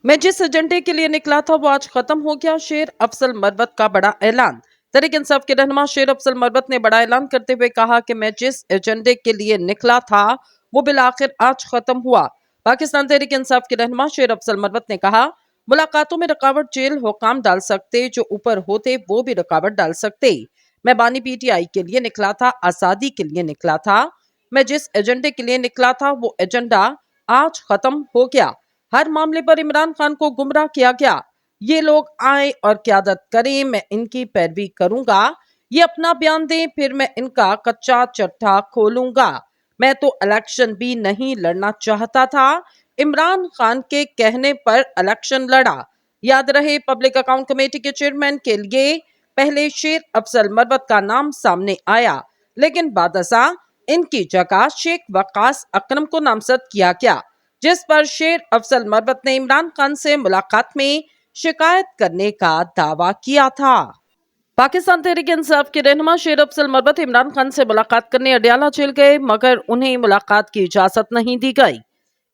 मैं जिस एजेंडे के लिए निकला था वो आज खत्म हो गया। शेर अफजल मरवत का बड़ा ऐलान। तहरीक इंसाफ के रहनुमा शेर अफजल मरवत ने बड़ा ऐलान करते हुए कहा कि मैं जिस एजेंडे के लिए निकला था वो बिलाखिर आज खत्म हुआ। पाकिस्तान तहरीक इंसाफ के रहनुमा शेर अफजल मरवत ने कहा, मुलाकातों में रुकावट जेल हुकाम डाल सकते, जो ऊपर होते वो भी रुकावट डाल सकते। मैं बानी पीटीआई के लिए निकला था, आजादी के लिए निकला था। मैं जिस एजेंडे के लिए निकला था वो एजेंडा आज खत्म हो गया। हर मामले पर इमरान खान को गुमराह किया गया। ये लोग आए और क्यादत करें, मैं इनकी पैरवी करूंगा। ये अपना बयान दें, फिर मैं इनका कच्चा चट्टा खोलूंगा। मैं तो इलेक्शन भी नहीं लड़ना चाहता था, इमरान खान के कहने पर इलेक्शन लड़ा। याद रहे, पब्लिक अकाउंट कमेटी के चेयरमैन के लिए पहले शेर अफजल मरवत का नाम सामने आया, लेकिन बादशाह इनकी जगह शेख वकास अकरम को नामजद किया गया, जिस पर शेर अफजल मरवत ने इमरान खान से मुलाकात में शिकायत करने का दावा किया था। पाकिस्तान तहरीक इंसाफ के रहनुमा शेर अफजल मरवत इमरान खान से मुलाकात करने अडयाला जेल गए, मगर उन्हें मुलाकात की इजाजत नहीं दी गई।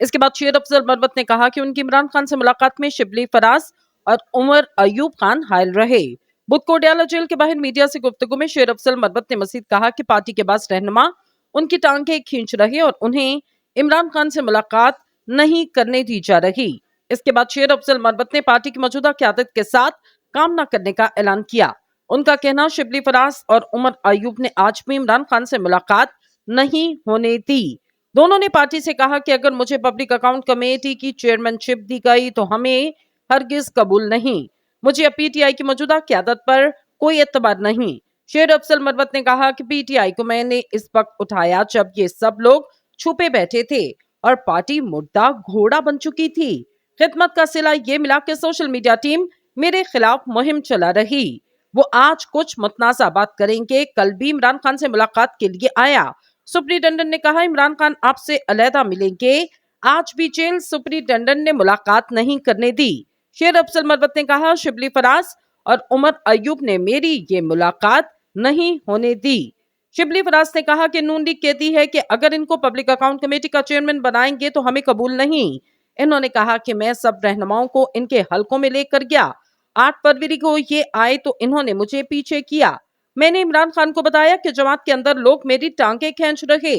इसके बाद शेर अफजल मरवत ने कहा कि उनकी इमरान खान से मुलाकात में शिबली फराज और उमर अयूब खान हायल रहे। बुध को अडयाला जेल के बाहर मीडिया से गुफ्तगू में शेर अफजल मरवत ने मजीद कहा कि पार्टी के बास रहनुमा उनकी टांगें खींच रहे और उन्हें इमरान खान से मुलाकात नहीं करने दी जा रही। इसके बाद शेर अफजल मरवत ने पार्टी की मौजूदा क़यादत के साथ काम न करने का ऐलान किया। उनका कहना, शिबली फराज और उमर अयूब ने आज भी इमरान खान से मुलाकात नहीं होने दी। दोनों ने पार्टी से कहा कि अगर मुझे पब्लिक अकाउंट कमेटी की चेयरमैनशिप दी गई तो हमें हरगिज कबूल नहीं। मुझे पीटीआई की मौजूदा क़यादत पर कोई एतबार नहीं। शेर अफजल मरवत ने कहा कि पीटीआई को मैंने इस वक्त उठाया जब ये सब लोग छुपे बैठे थे और पार्टी मुर्दा घोड़ा बन चुकी थी। खिदमत का सिला ये मिला कि सोशल मीडिया टीम मेरे खिलाफ मुहिम चला रही। वो आज कुछ मुतनाज़ा बात करेंगे, कल भी इमरान खान से मुलाकात के लिए आया। सुप्रीटेंडेंट ने कहा, इमरान खान आपसे अलहदा मिलेंगे। आज भी जेल सुप्रीटेंडेंट ने मुलाकात नहीं करने दी। शेर अफजल मरवत ने कहा, शिबली फराज और उमर अयूब ने मेरी ये मुलाकात नहीं होने दी। शिबली फराज ने कहा कि नून लीग कहती है कि अगर इनको पब्लिक अकाउंट कमेटी का चेयरमैन बनाएंगे तो हमें कबूल नहीं। इन्होंने कहा कि मैं सब रहनुमाओं को इनके हलकों में लेकर गया। 8 फरवरी को ये आए तो इन्होंने मुझे पीछे किया। मैंने इमरान खान को बताया कि जमात के अंदर लोग मेरी टांगें खींच रहे।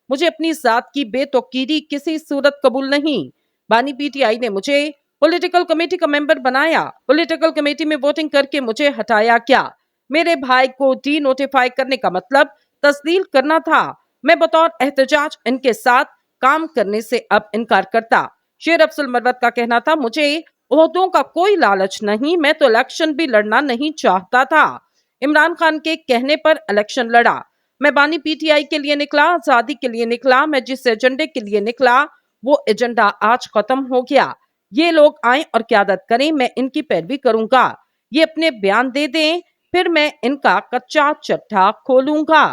मुझे अपनी जात की बेतौकीरी किसी सूरत कबूल नहीं। बानी पीटीआई ने मुझे पॉलिटिकल कमेटी का मेंबर बनाया। पॉलिटिकल कमेटी में वोटिंग करके मुझे हटाया गया। मेरे भाई को डी नोटिफाई करने का मतलब तस्दील करना था। मैं बतौर एहतजाज इनके साथ काम करने से अब इनकार करता। शेर अफजल मरवत का कहना था, मुझे ओहदों का कोई लालच नहीं, मैं तो इलेक्शन भी लड़ना नहीं चाहता था। इमरान खान के कहने पर इलेक्शन लड़ा। मैं बानी पीटीआई के लिए निकला, आजादी के लिए निकला। मैं जिस एजेंडे के लिए निकला वो एजेंडा आज खत्म हो गया। ये लोग आए और क्यादत करें, मैं इनकी पैरवी करूंगा। ये अपने बयान दे दें, फिर मैं इनका कच्चा चट्टा खोलूंगा।